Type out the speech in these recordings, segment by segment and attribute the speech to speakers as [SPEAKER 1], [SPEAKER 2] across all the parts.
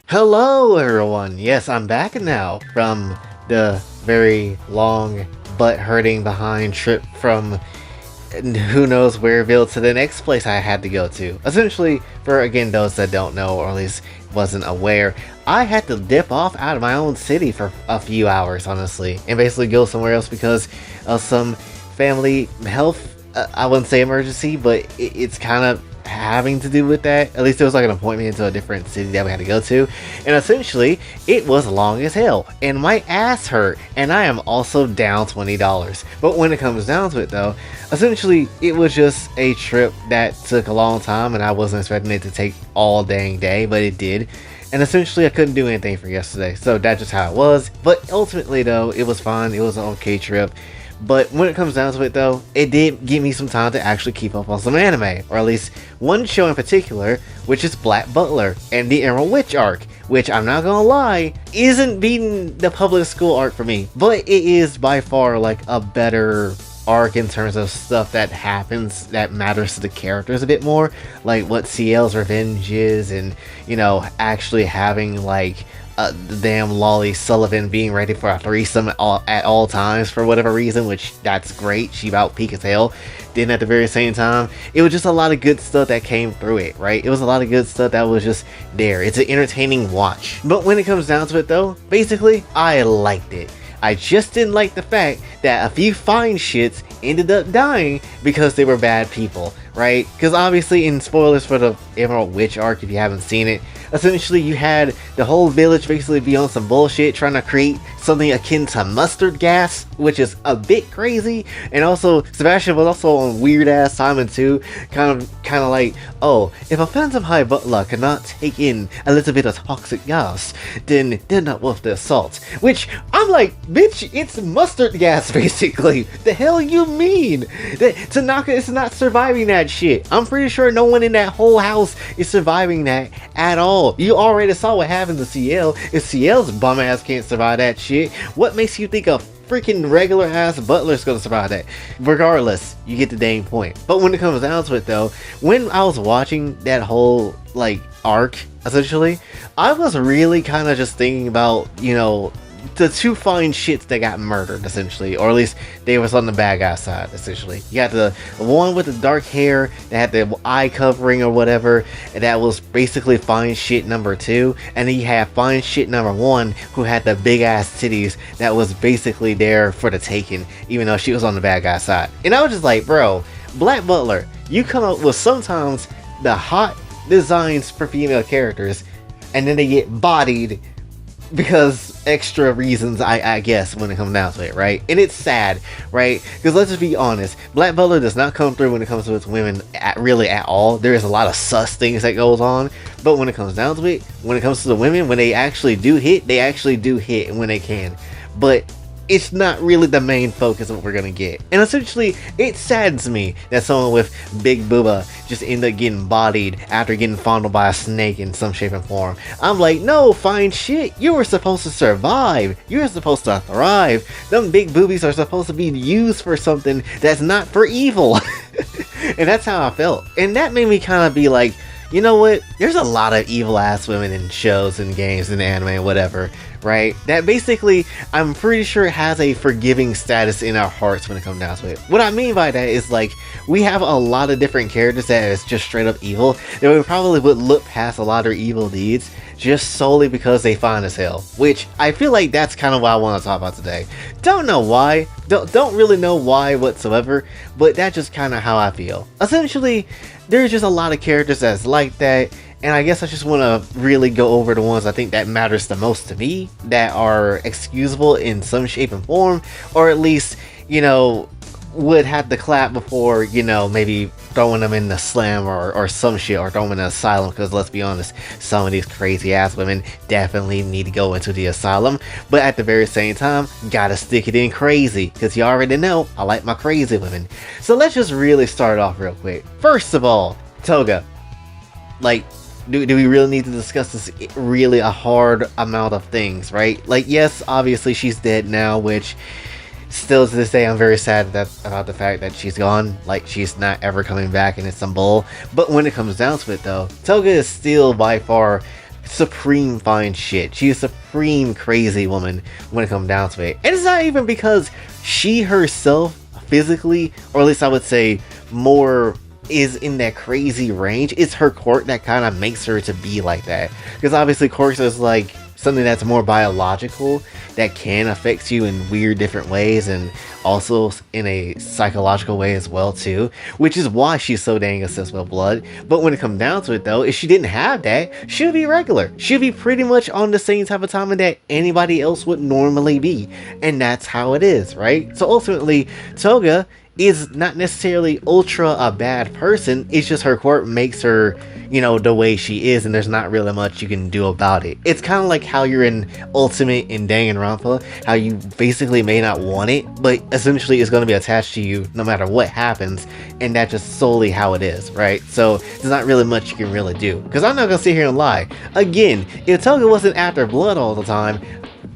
[SPEAKER 1] Hello, everyone. Yes, I'm back now from the very long, butt hurting behind trip from who knows whereville to the next place I had to go to. Essentially, for again those that don't know or at least wasn't aware, I had to dip off out of my own city for a few hours, honestly, and basically go somewhere else because of some family health. I wouldn't say emergency, but it's kind of having to do with that. At least there was like an appointment into a different city that we had to go to, and essentially it was long as hell and my ass hurt, and I am also down $20. But when it comes down to it though, essentially it was just a trip that took a long time and I wasn't expecting it to take all dang day, but it did. And essentially I couldn't do anything for yesterday, so that's just how it was. But ultimately though, it was fun. It was an okay trip. But when it comes down to it though, it did give me some time to actually keep up on some anime, or at least one show in particular, which is Black Butler and the Emerald Witch arc, which I'm not gonna lie, isn't beating the public school arc for me, but it is by far like a better arc in terms of stuff that happens that matters to the characters a bit more, like what CL's revenge is, and you know, actually having like the damn Lolly Sullivan being ready for a threesome at all times for whatever reason, which that's great. She about peak as hell. Then at the very same time, it was just a lot of good stuff that came through it, right? It was a lot of good stuff that was just there. It's an entertaining watch. But when it comes down to it though, basically, I liked it. I just didn't like the fact that a few fine shits ended up dying because they were bad people, right? Because obviously, in spoilers for the Emerald Witch arc, if you haven't seen it, essentially you had the whole village basically be on some bullshit trying to create something akin to mustard gas, which is a bit crazy. And also Sebastian was also on weird ass Simon too, kind of like, oh, if a Phantom High Butler cannot take in a little bit of toxic gas, then they're not worth the assault. Which I'm like, bitch, it's mustard gas basically. The hell you mean? That Tanaka is not surviving that shit. I'm pretty sure no one in that whole house is surviving that at all. You already saw what happened to CL. If CL's bum ass can't survive that shit, what makes you think a freaking regular ass Butler's gonna survive that? Regardless, you get the dang point. But when it comes down to it though, when I was watching that whole like arc, essentially, I was really kind of just thinking about, you know, the two fine shits that got murdered, essentially, or at least they was on the bad guy side, essentially. You got the one with the dark hair that had the eye covering or whatever, and that was basically fine shit number 2, and then you had fine shit number 1 who had the big ass titties that was basically there for the taking, even though she was on the bad guy side. And I was just like, bro, Black Butler, you come up with sometimes the hot designs for female characters, and then they get bodied because extra reasons, I guess, when it comes down to it, right? And it's sad, right? Because let's just be honest, Black Butler does not come through when it comes to its women really at all. There is a lot of sus things that goes on, but when it comes down to it, when it comes to the women, when they actually do hit, they actually do hit when they can. But it's not really the main focus of what we're gonna get. And essentially, it saddens me that someone with big booba just ended up getting bodied after getting fondled by a snake in some shape and form. I'm like, no, fine shit. You were supposed to survive. You're supposed to thrive. Them big boobies are supposed to be used for something that's not for evil. And that's how I felt. And that made me kind of be like, you know what? There's a lot of evil ass women in shows and games and anime and whatever, right? That basically, I'm pretty sure has a forgiving status in our hearts when it comes down to it. What I mean by that is like, we have a lot of different characters that is just straight up evil, that we probably would look past a lot of evil deeds just solely because they fine as hell. Which I feel like that's kind of what I want to talk about today. Don't know why, don't really know why whatsoever, but that's just kind of how I feel. Essentially, there's just a lot of characters that's like that, and I guess I just want to really go over the ones I think that matters the most to me, that are excusable in some shape and form, or at least, you know, would have to clap before, you know, maybe throwing them in the slam or some shit, or throwing them in the asylum, because let's be honest, some of these crazy ass women definitely need to go into the asylum, but at the very same time, gotta stick it in crazy, because you already know I like my crazy women. So let's just really start off real quick. First of all, Toga. Like, do we really need to discuss this really a hard amount of things, right? Like, yes, obviously she's dead now, which still to this day I'm very sad about the fact that she's gone. Like, she's not ever coming back and it's some bull. But when it comes down to it though, Toga is still by far supreme fine shit. She's a supreme crazy woman when it comes down to it. And it's not even because she herself physically, or at least I would say more, is in that crazy range. It's her quirk that kind of makes her to be like that. Because obviously quirks is like something that's more biological that can affect you in weird different ways, and also in a psychological way as well too, which is why she's so dang obsessed with blood. But when it comes down to it though, if she didn't have that, she'd be regular. She'd be pretty much on the same type of timing that anybody else would normally be, and that's how it is, right? So ultimately, Toga is not necessarily ultra a bad person. It's just her quirk makes her, you know, the way she is, and there's not really much you can do about it. It's kind of like how you're in Ultimate in Danganronpa, how you basically may not want it, but essentially it's going to be attached to you no matter what happens, and that's just solely how it is, right? So there's not really much you can really do. Because I'm not going to sit here and lie. Again, if Toga wasn't after blood all the time,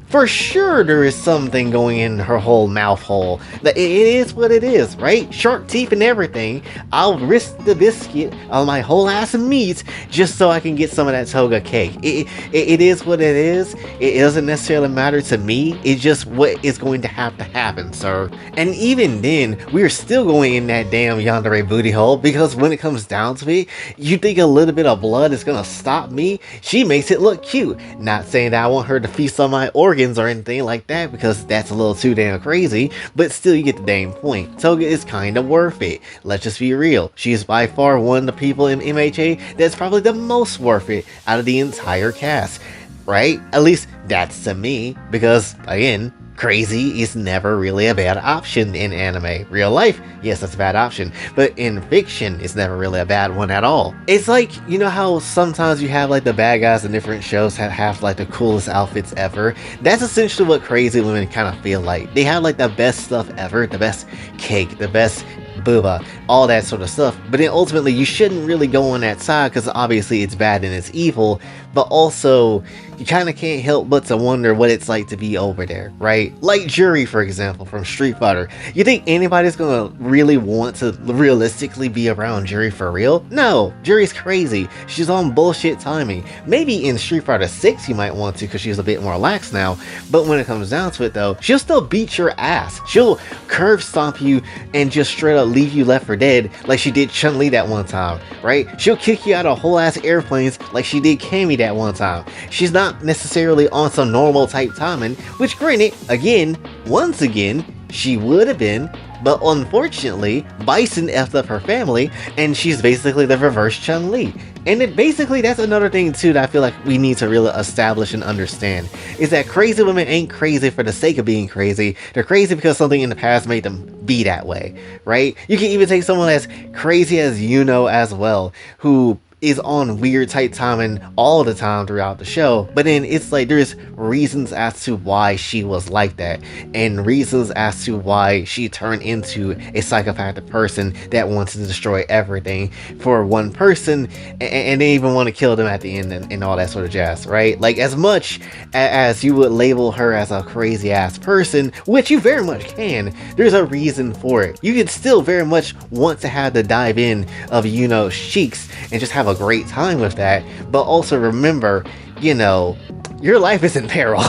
[SPEAKER 1] for sure there is something going in her whole mouth hole. It is what it is, right? Shark teeth and everything. I'll risk the biscuit on my whole ass of meat just so I can get some of that Toga cake. It is what it is. It doesn't necessarily matter to me. It's just what is going to happen, sir. And even then, we're still going in that damn yandere booty hole, because when it comes down to it, you think a little bit of blood is gonna stop me? She makes it look cute. Not saying that I want her to feast on my organs or anything like that, because that's a little too damn crazy, but still you get the damn point. Toga is kind of worth it. Let's just be real. She is by far one of the people in MHA that's probably the most worth it out of the entire cast, right? At least that's to me, because again, crazy is never really a bad option in anime. Real life, yes, that's a bad option, but in fiction, it's never really a bad one at all. It's like, you know how sometimes you have like the bad guys in different shows have like the coolest outfits ever? That's essentially what crazy women kind of feel like. They have like the best stuff ever, the best cake, the best booba, all that sort of stuff. But then ultimately you shouldn't really go on that side, because obviously it's bad and it's evil, but also you kind of can't help but to wonder what it's like to be over there, right? Like Juri, for example, from Street Fighter. You think anybody's gonna really want to realistically be around Juri for real? No, Juri's crazy. She's on bullshit timing. Maybe in Street Fighter 6 you might want to, because she's a bit more lax now, but when it comes down to it though, she'll still beat your ass. She'll curve stomp you and just straight up leave you left for dead, like she did Chun-Li that one time, right? She'll kick you out of whole ass airplanes like she did Cammy that one time. She's not necessarily on some normal type timing, which granted, again, once again, she would have been, but unfortunately, Bison effed up her family, and she's basically the reverse Chun-Li. And it basically, that's another thing too that I feel like we need to really establish and understand, is that crazy women ain't crazy for the sake of being crazy. They're crazy because something in the past made them be that way, right? You can even take someone as crazy as Yuno as well, who is on weird tight timing all the time throughout the show, but then it's like there's reasons as to why she was like that, and reasons as to why she turned into a psychopathic person that wants to destroy everything for one person, and they even want to kill them at the end, and all that sort of jazz, right? Like, as much as you would label her as a crazy ass person, which you very much can, there's a reason for it. You can still very much want to have the dive in of Yuno's cheeks and just have a great time with that, but also remember, you know, your life is in peril.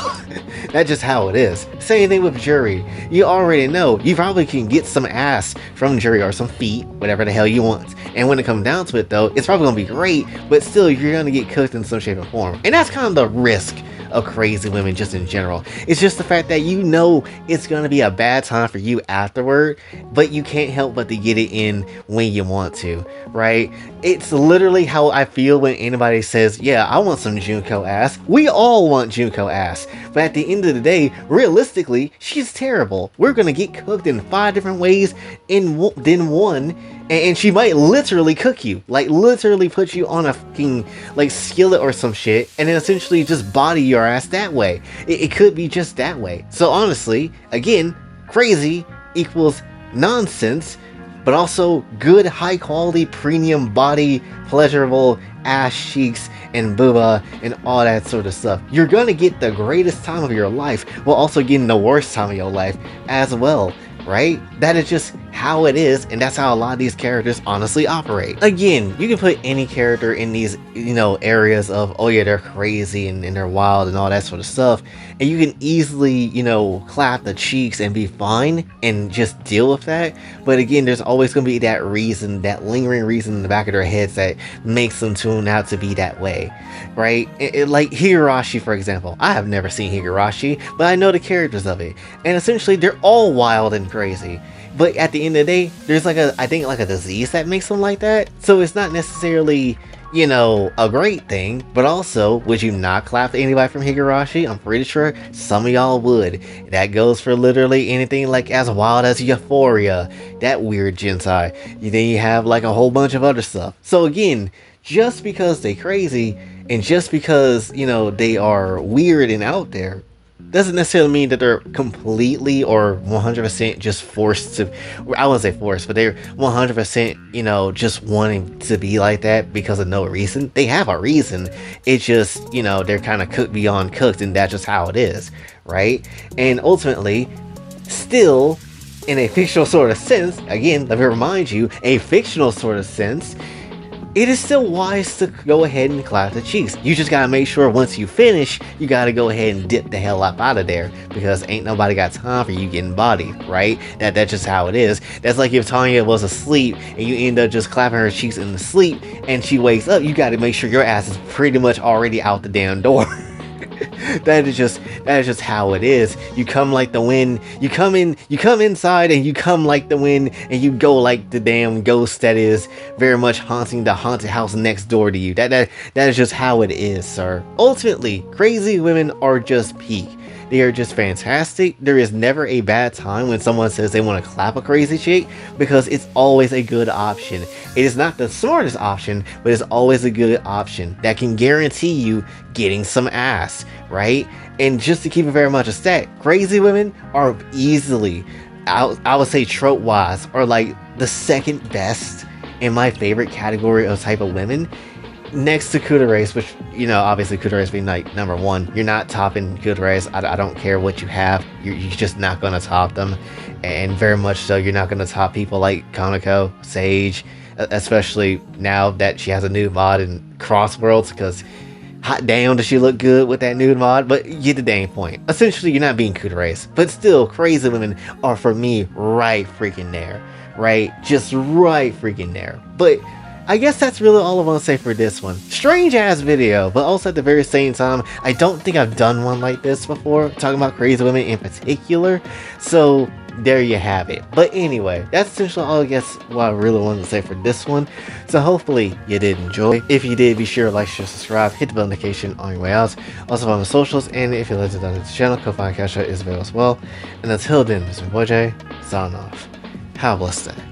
[SPEAKER 1] That's just how it is. Same thing with Juri. You already know you probably can get some ass from Juri, or some feet, whatever the hell you want, and when it comes down to it though, it's probably gonna be great, but still you're gonna get cooked in some shape or form, and that's kind of the risk of crazy women just in general. It's just the fact that you know it's gonna be a bad time for you afterward, but you can't help but to get it in when you want to, right? It's literally how I feel when anybody says, yeah, I want some Junko ass. We all want Junko ass, but at the end of the day, realistically, she's terrible. We're gonna get cooked in 5 different ways in one, and she might literally cook you, like literally put you on a fucking like skillet or some shit, and then essentially just body your ass that way. It could be just that way. So honestly, again, crazy equals nonsense, but also good, high quality, premium body, pleasurable ass cheeks and booba and all that sort of stuff. You're gonna get the greatest time of your life while also getting the worst time of your life as well, right? That is just how it is, and that's how a lot of these characters honestly operate. Again, you can put any character in these, areas of, oh yeah, they're crazy and they're wild and all that sort of stuff, and you can easily, clap the cheeks and be fine and just deal with that. But again, there's always going to be that reason, that lingering reason in the back of their heads that makes them tune out to be that way, right? Like Higurashi, for example. I have never seen Higurashi, but I know the characters of it, and essentially they're all wild and crazy. But at the end of the day, there's I think a disease that makes them like that. So it's not necessarily, a great thing. But also, would you not clap anybody from Higurashi? I'm pretty sure some of y'all would. That goes for literally anything like as wild as Euphoria, that weird Gensai. Then you have like a whole bunch of other stuff. So again, just because they crazy and just because, they are weird and out there, doesn't necessarily mean that they're completely or 100% just forced to, I wouldn't say forced, but they're 100%, just wanting to be like that because of no reason. They have a reason. It's just, they're kind of cooked beyond cooked, and that's just how it is, right? And ultimately, still, in a fictional sort of sense, again, let me remind you, a fictional sort of sense, it is still wise to go ahead and clap the cheeks. You just gotta make sure once you finish, you gotta go ahead and dip the hell up out of there, because ain't nobody got time for you getting bodied, right? That's just how it is. That's like if Tanya was asleep and you end up just clapping her cheeks in the sleep and she wakes up, you gotta make sure your ass is pretty much already out the damn door. That is just how it is. You come like the wind. You come inside and you come like the wind, and you go like the damn ghost that is very much haunting the haunted house next door to you. That is just how it is, sir. Ultimately, crazy women are just peak. They are just fantastic. There is never a bad time when someone says they want to clap a crazy chick, because it's always a good option. It is not the smartest option, but it's always a good option that can guarantee you getting some ass, right? And just to keep it very much a stat, crazy women are easily, I would say trope wise, are like the second best in my favorite category of type of women. Next to Kudorace, which, obviously Kudorace being like number one. You're not topping Kudorace. I don't care what you have. You're just not going to top them. And very much so, you're not going to top people like Konako, Sage, especially now that she has a new mod in Crossworlds, because hot damn does she look good with that nude mod. But you get the dang point. Essentially, you're not being Kudorace. But still, crazy women are, for me, right freaking there. Right? Just right freaking there. But I guess that's really all I want to say for this one. Strange ass video, but also at the very same time, I don't think I've done one like this before, talking about crazy women in particular. So there you have it. But anyway, that's essentially all I guess what I really wanted to say for this one. So hopefully you did enjoy. If you did, be sure to like, share, subscribe, hit the bell notification on your way out. Also follow my socials, and if you'd like to donate to the channel, Kofi and Cash App is available as well. And until then, this is my boy Jay, signing off. Have a blessed day.